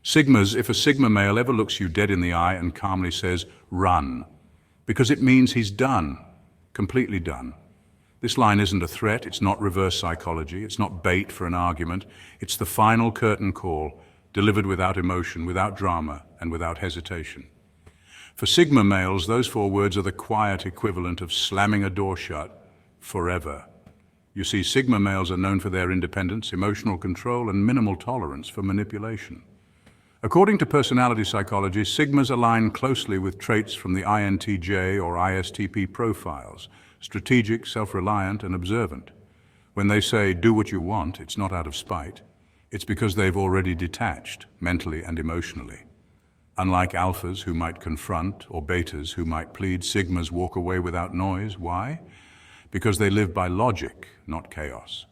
Sigmas, if a Sigma male ever looks you dead in the eye and calmly says, "Run," because it means he's done, completely done. This line isn't a threat, it's not reverse psychology, it's not bait for an argument, it's the final curtain call, delivered without emotion, without drama, and without hesitation. For Sigma males, those 4 words are the quiet equivalent of slamming a door shut forever. You see, Sigma males are known for their independence, emotional control, and minimal tolerance for manipulation. According to personality psychology, Sigmas align closely with traits from the INTJ or ISTP profiles: strategic, self-reliant, and observant. When they say, "do what you want," it's not out of spite. It's because they've already detached, mentally and emotionally. Unlike alphas who might confront, or betas who might plead, Sigmas walk away without noise. Why? Because they live by logic, not chaos.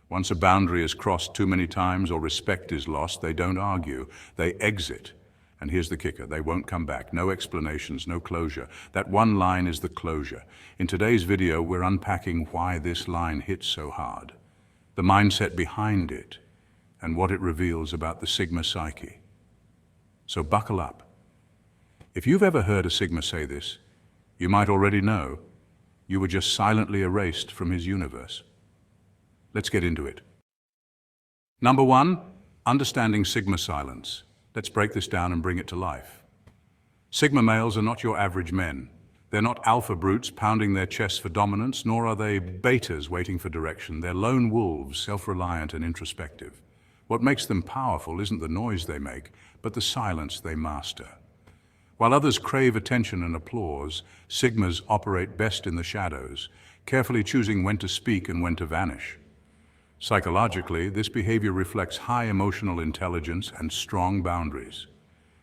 Once a boundary is crossed too many times or respect is lost, they don't argue, they exit. And here's the kicker, they won't come back. No explanations, no closure. That one line is the closure. In today's video, we're unpacking why this line hits so hard, the mindset behind it, and what it reveals about the Sigma psyche. So buckle up. If you've ever heard a Sigma say this, you might already know you were just silently erased from his universe. Let's get into it. Number 1, understanding Sigma silence. Let's break this down and bring it to life. Sigma males are not your average men. They're not alpha brutes pounding their chests for dominance, nor are they betas waiting for direction. They're lone wolves, self-reliant and introspective. What makes them powerful isn't the noise they make, but the silence they master. While others crave attention and applause, Sigmas operate best in the shadows, carefully choosing when to speak and when to vanish. Psychologically, this behavior reflects high emotional intelligence and strong boundaries.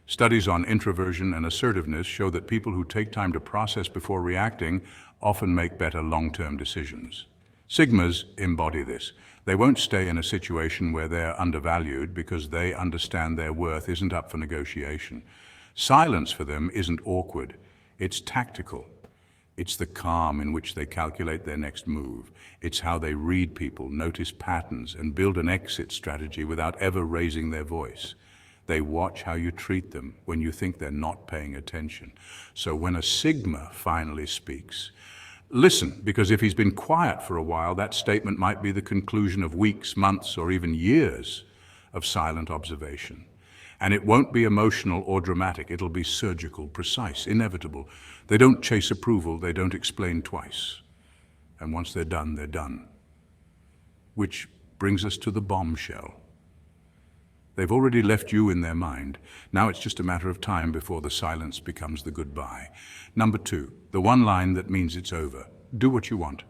Studies on introversion and assertiveness show that people who take time to process before reacting often make better long-term decisions. Sigmas embody this. They won't stay in a situation where they're undervalued because they understand their worth isn't up for negotiation. Silence for them isn't awkward, it's tactical. It's the calm in which they calculate their next move. It's how they read people, notice patterns, and build an exit strategy without ever raising their voice. They watch how you treat them when you think they're not paying attention. So when a Sigma finally speaks, listen, because if he's been quiet for a while, that statement might be the conclusion of weeks, months, or even years of silent observation. And it won't be emotional or dramatic. It'll be surgical, precise, inevitable. They don't chase approval. They don't explain twice. And once they're done, they're done. Which brings us to the bombshell. They've already left you in their mind. Now it's just a matter of time before the silence becomes the goodbye. Number 2, the one line that means it's over. Do what you want.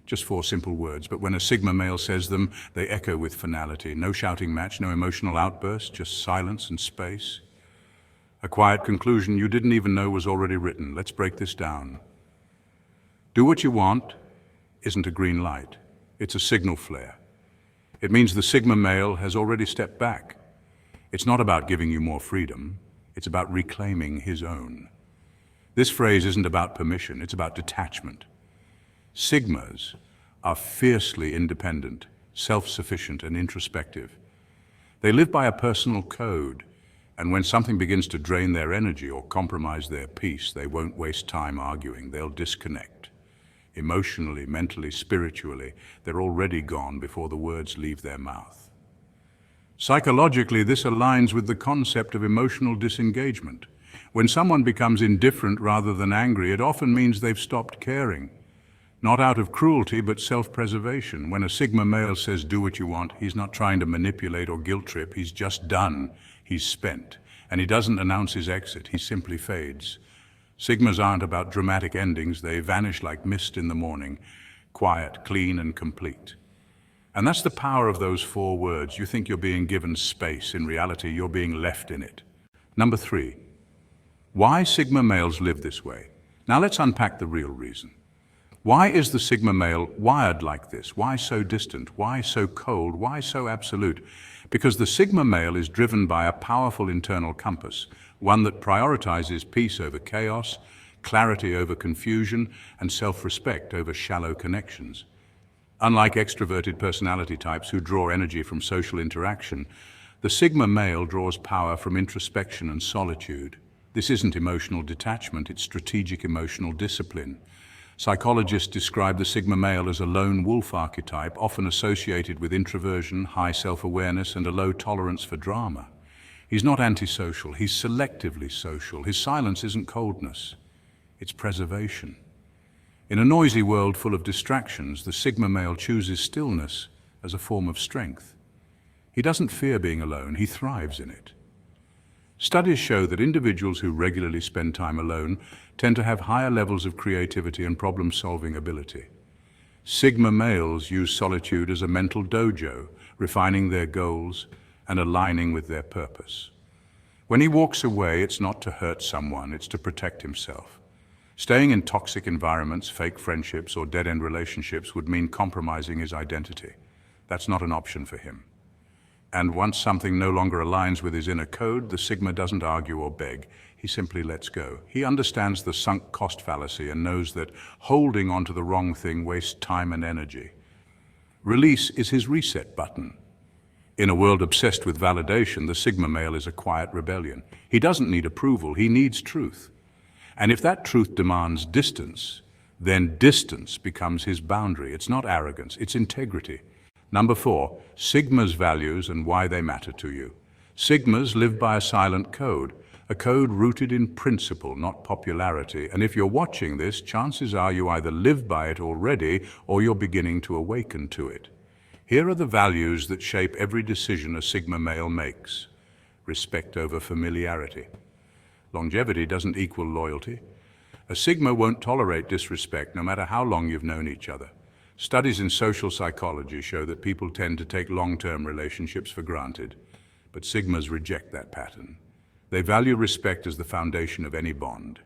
Just 4 simple words, but when a Sigma male says them, they echo with finality. No shouting match, no emotional outburst, just silence and space. A quiet conclusion you didn't even know was already written. Let's break this down. Do what you want isn't a green light. It's a signal flare. It means the Sigma male has already stepped back. It's not about giving you more freedom. It's about reclaiming his own. This phrase isn't about permission. It's about detachment. Sigmas are fiercely independent, self-sufficient, and introspective. They live by a personal code, and when something begins to drain their energy or compromise their peace, they won't waste time arguing. They'll disconnect. Emotionally, mentally, spiritually, they're already gone before the words leave their mouth. Psychologically, this aligns with the concept of emotional disengagement. When someone becomes indifferent rather than angry, it often means they've stopped caring. Not out of cruelty, but self-preservation. When a Sigma male says, "do what you want," he's not trying to manipulate or guilt trip. He's just done. He's spent. And he doesn't announce his exit. He simply fades. Sigmas aren't about dramatic endings. They vanish like mist in the morning, quiet, clean, and complete. And that's the power of those 4 words. You think you're being given space. In reality, you're being left in it. Number 3, why Sigma males live this way. Now let's unpack the real reason. Why is the Sigma male wired like this? Why so distant? Why so cold? Why so absolute? Because the Sigma male is driven by a powerful internal compass, one that prioritizes peace over chaos, clarity over confusion, and self-respect over shallow connections. Unlike extroverted personality types who draw energy from social interaction, The Sigma male draws power from introspection and solitude. This isn't emotional detachment, it's strategic emotional discipline. Psychologists describe the Sigma male as a lone wolf archetype, often associated with introversion, high self-awareness, and a low tolerance for drama. He's not antisocial, he's selectively social. His silence isn't coldness, it's preservation. In a noisy world full of distractions, the Sigma male chooses stillness as a form of strength. He doesn't fear being alone, he thrives in it. Studies show that individuals who regularly spend time alone tend to have higher levels of creativity and problem-solving ability. Sigma males use solitude as a mental dojo, refining their goals and aligning with their purpose. When he walks away, it's not to hurt someone, it's to protect himself. Staying in toxic environments, fake friendships, or dead-end relationships would mean compromising his identity. That's not an option for him. And once something no longer aligns with his inner code, the Sigma doesn't argue or beg. He simply lets go. He understands the sunk cost fallacy and knows that holding onto the wrong thing wastes time and energy. Release is his reset button. In a world obsessed with validation, the Sigma male is a quiet rebellion. He doesn't need approval, he needs truth. And if that truth demands distance, then distance becomes his boundary. It's not arrogance, it's integrity. Number 4, Sigma's values and why they matter to you. Sigmas live by a silent code, a code rooted in principle, not popularity. And if you're watching this, chances are you either live by it already or you're beginning to awaken to it. Here are the values that shape every decision a Sigma male makes. Respect over familiarity. Longevity doesn't equal loyalty. A Sigma won't tolerate disrespect no matter how long you've known each other. Studies in social psychology show that people tend to take long-term relationships for granted, but Sigmas reject that pattern. They value respect as the foundation of any bond.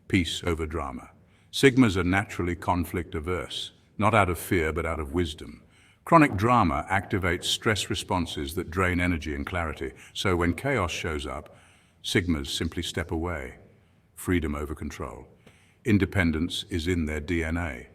Peace over drama. Sigmas are naturally conflict-averse, not out of fear but out of wisdom. Chronic drama activates stress responses that drain energy and clarity, so when chaos shows up, Sigmas simply step away. Freedom over control. Independence is in their DNA.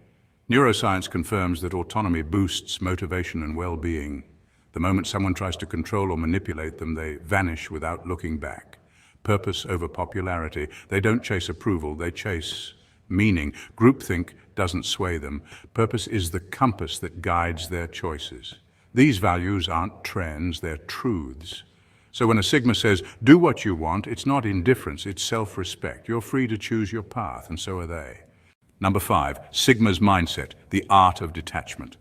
Neuroscience confirms that autonomy boosts motivation and well-being. The moment someone tries to control or manipulate them, they vanish without looking back. Purpose over popularity. They don't chase approval, they chase meaning. Groupthink doesn't sway them. Purpose is the compass that guides their choices. These values aren't trends, they're truths. So when a Sigma says, do what you want, it's not indifference, it's self-respect. You're free to choose your path, and so are they. Number 5, Sigma's mindset, the art of detachment.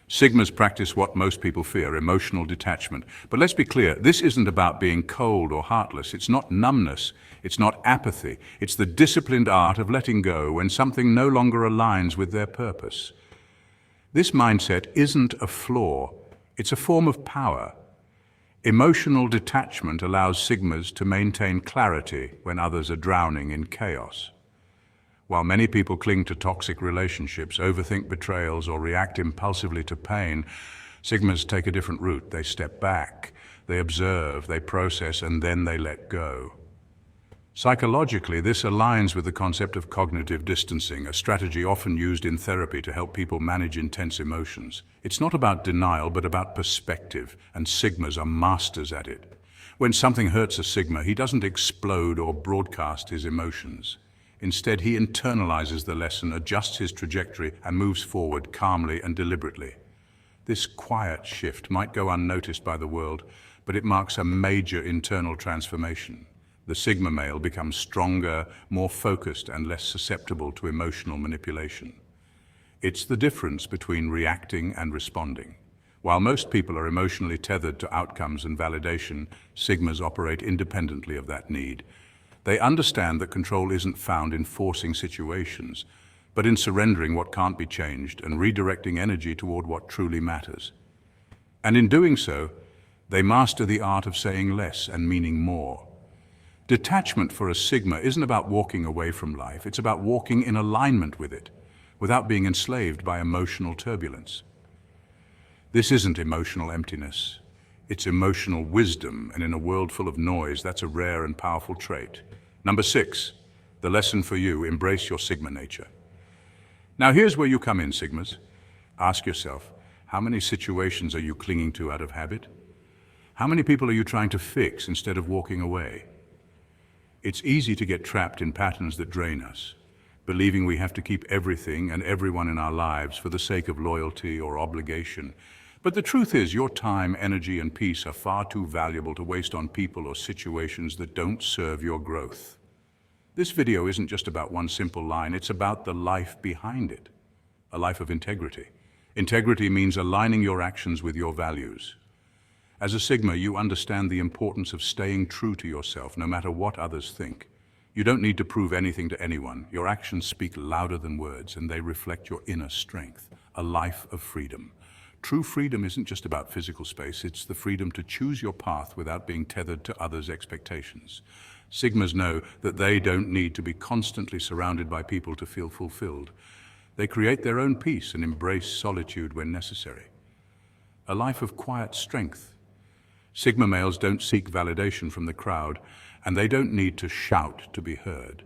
Sigmas practice what most people fear, emotional detachment. But let's be clear, this isn't about being cold or heartless. It's not numbness. It's not apathy. It's the disciplined art of letting go when something no longer aligns with their purpose. This mindset isn't a flaw. It's a form of power. Emotional detachment allows Sigmas to maintain clarity when others are drowning in chaos. While many people cling to toxic relationships, overthink betrayals, or react impulsively to pain, Sigmas take a different route. They step back, they observe, they process, and then they let go. Psychologically, this aligns with the concept of cognitive distancing, a strategy often used in therapy to help people manage intense emotions. It's not about denial, but about perspective, and Sigmas are masters at it. When something hurts a Sigma, he doesn't explode or broadcast his emotions. Instead, he internalizes the lesson, adjusts his trajectory, and moves forward calmly and deliberately. This quiet shift might go unnoticed by the world, but it marks a major internal transformation. The Sigma male becomes stronger, more focused, and less susceptible to emotional manipulation. It's the difference between reacting and responding. While most people are emotionally tethered to outcomes and validation, Sigmas operate independently of that need. They understand that control isn't found in forcing situations, but in surrendering what can't be changed and redirecting energy toward what truly matters. And in doing so, they master the art of saying less and meaning more. Detachment for a Sigma isn't about walking away from life, it's about walking in alignment with it, without being enslaved by emotional turbulence. This isn't emotional emptiness, it's emotional wisdom, and in a world full of noise, that's a rare and powerful trait. Number 6, the lesson for you, embrace your Sigma nature. Now here's where you come in, Sigmas. Ask yourself, how many situations are you clinging to out of habit? How many people are you trying to fix instead of walking away? It's easy to get trapped in patterns that drain us, believing we have to keep everything and everyone in our lives for the sake of loyalty or obligation. But the truth is, your time, energy, and peace are far too valuable to waste on people or situations that don't serve your growth. This video isn't just about one simple line, it's about the life behind it, a life of integrity. Integrity means aligning your actions with your values. As a Sigma, you understand the importance of staying true to yourself, no matter what others think. You don't need to prove anything to anyone. Your actions speak louder than words, and they reflect your inner strength, a life of freedom. True freedom isn't just about physical space, it's the freedom to choose your path without being tethered to others' expectations. Sigmas know that they don't need to be constantly surrounded by people to feel fulfilled. They create their own peace and embrace solitude when necessary. A life of quiet strength. Sigma males don't seek validation from the crowd, and they don't need to shout to be heard.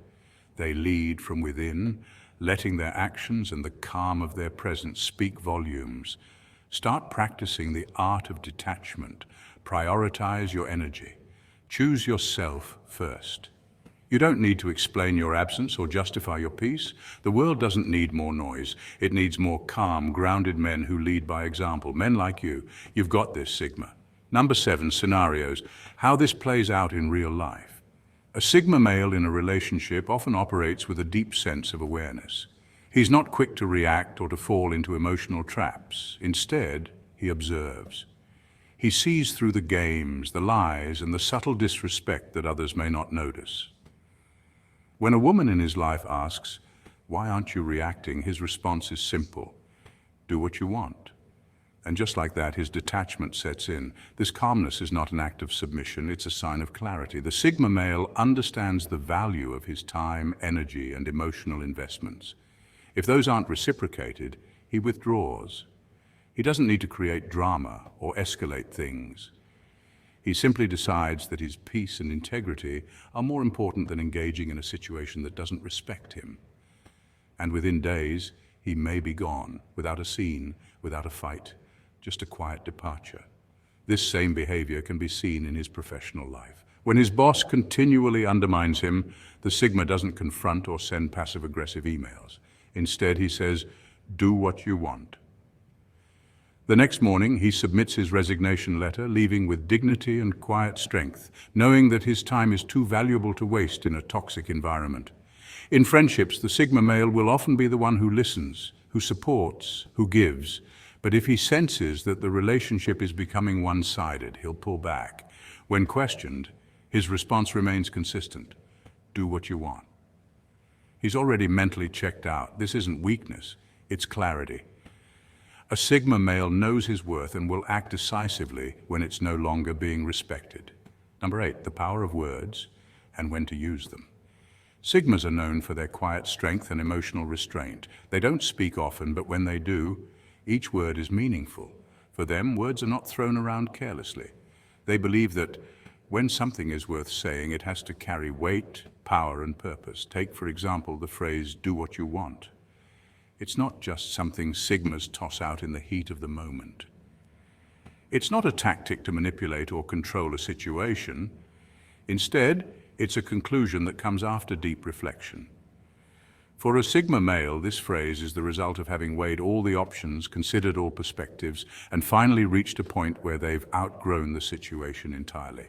They lead from within, letting their actions and the calm of their presence speak volumes. Start practicing the art of detachment. Prioritize your energy. Choose yourself first. You don't need to explain your absence or justify your peace. The world doesn't need more noise. It needs more calm, grounded men who lead by example. Men like you. You've got this, Sigma. Number 7, scenarios. How this plays out in real life. A Sigma male in a relationship often operates with a deep sense of awareness. He's not quick to react or to fall into emotional traps. Instead, he observes. He sees through the games, the lies, and the subtle disrespect that others may not notice. When a woman in his life asks, "Why aren't you reacting?" his response is simple: "Do what you want." And just like that, his detachment sets in. This calmness is not an act of submission, it's a sign of clarity. The Sigma male understands the value of his time, energy, and emotional investments. If those aren't reciprocated, he withdraws. He doesn't need to create drama or escalate things. He simply decides that his peace and integrity are more important than engaging in a situation that doesn't respect him. And within days, he may be gone, without a scene, without a fight, just a quiet departure. This same behavior can be seen in his professional life. When his boss continually undermines him, the Sigma doesn't confront or send passive-aggressive emails. Instead, he says, "Do what you want." The next morning, he submits his resignation letter, leaving with dignity and quiet strength, knowing that his time is too valuable to waste in a toxic environment. In friendships, the Sigma male will often be the one who listens, who supports, who gives. But if he senses that the relationship is becoming one-sided, he'll pull back. When questioned, his response remains consistent: "Do what you want." He's already mentally checked out. This isn't weakness, it's clarity. A Sigma male knows his worth and will act decisively when it's no longer being respected. Number 8, the power of words and when to use them. Sigmas are known for their quiet strength and emotional restraint. They don't speak often, but when they do, each word is meaningful. For them, words are not thrown around carelessly. They believe that when something is worth saying, it has to carry weight, power, and purpose. Take, for example, the phrase, "Do what you want." It's not just something Sigmas toss out in the heat of the moment. It's not a tactic to manipulate or control a situation. Instead, it's a conclusion that comes after deep reflection. For a Sigma male, this phrase is the result of having weighed all the options, considered all perspectives, and finally reached a point where they've outgrown the situation entirely.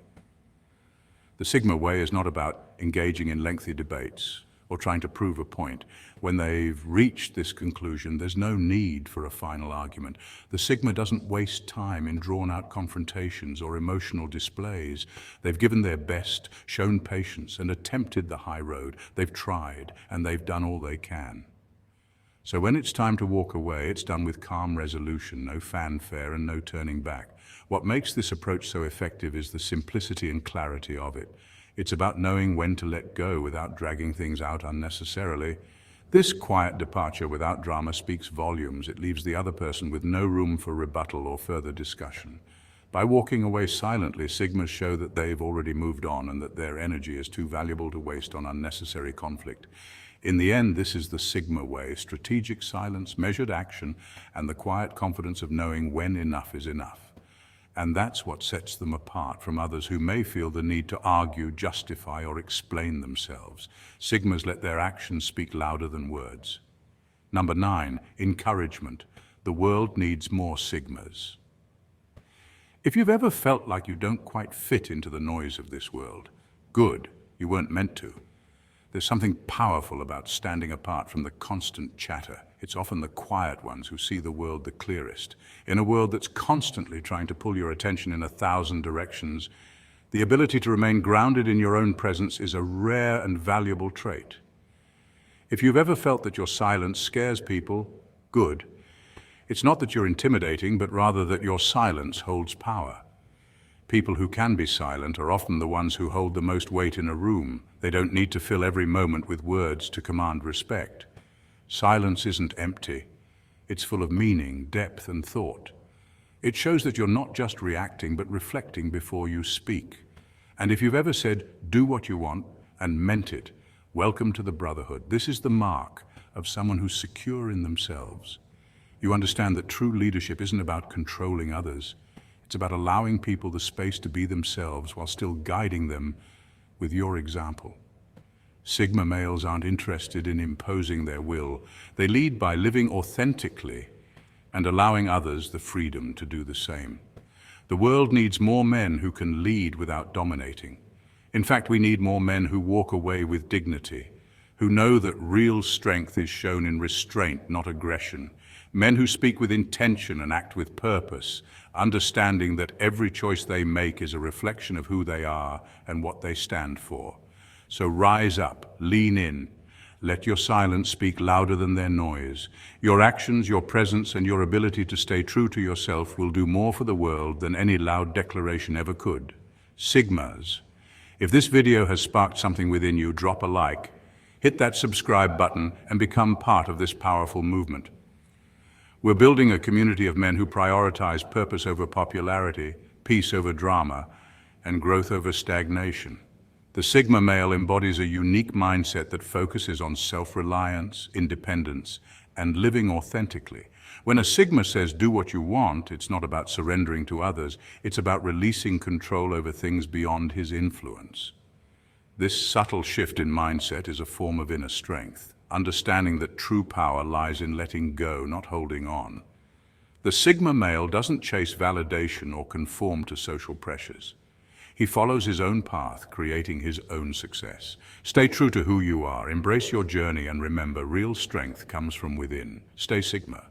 The Sigma way is not about engaging in lengthy debates or trying to prove a point. When they've reached this conclusion, there's no need for a final argument. The Sigma doesn't waste time in drawn-out confrontations or emotional displays. They've given their best, shown patience, and attempted the high road. They've tried, and they've done all they can. So when it's time to walk away, it's done with calm resolution, no fanfare and no turning back. What makes this approach so effective is the simplicity and clarity of it. It's about knowing when to let go without dragging things out unnecessarily. This quiet departure without drama speaks volumes. It leaves the other person with no room for rebuttal or further discussion. By walking away silently, Sigmas show that they've already moved on and that their energy is too valuable to waste on unnecessary conflict. In the end, this is the Sigma way: strategic silence, measured action, and the quiet confidence of knowing when enough is enough. And that's what sets them apart from others who may feel the need to argue, justify, or explain themselves. Sigmas let their actions speak louder than words. Number 9, encouragement. The world needs more Sigmas. If you've ever felt like you don't quite fit into the noise of this world, good, you weren't meant to. There's something powerful about standing apart from the constant chatter. It's often the quiet ones who see the world the clearest. In a world that's constantly trying to pull your attention in 1,000 directions, the ability to remain grounded in your own presence is a rare and valuable trait. If you've ever felt that your silence scares people, good. It's not that you're intimidating, but rather that your silence holds power. People who can be silent are often the ones who hold the most weight in a room. They don't need to fill every moment with words to command respect. Silence isn't empty. It's full of meaning, depth, and thought. It shows that you're not just reacting, but reflecting before you speak. And if you've ever said, do what you want, and meant it, welcome to the brotherhood. This is the mark of someone who's secure in themselves. You understand that true leadership isn't about controlling others. It's about allowing people the space to be themselves while still guiding them with your example. Sigma males aren't interested in imposing their will. They lead by living authentically and allowing others the freedom to do the same. The world needs more men who can lead without dominating. In fact, we need more men who walk away with dignity, who know that real strength is shown in restraint, not aggression. Men who speak with intention and act with purpose, understanding that every choice they make is a reflection of who they are and what they stand for. So rise up, lean in, let your silence speak louder than their noise. Your actions, your presence, and your ability to stay true to yourself will do more for the world than any loud declaration ever could. Sigmas. If this video has sparked something within you, drop a like, hit that subscribe button, and become part of this powerful movement. We're building a community of men who prioritize purpose over popularity, peace over drama, and growth over stagnation. The Sigma male embodies a unique mindset that focuses on self-reliance, independence, and living authentically. When a Sigma says, do what you want, it's not about surrendering to others, it's about releasing control over things beyond his influence. This subtle shift in mindset is a form of inner strength, understanding that true power lies in letting go, not holding on. The Sigma male doesn't chase validation or conform to social pressures. He follows his own path, creating his own success. Stay true to who you are, embrace your journey, and remember, real strength comes from within. Stay Sigma.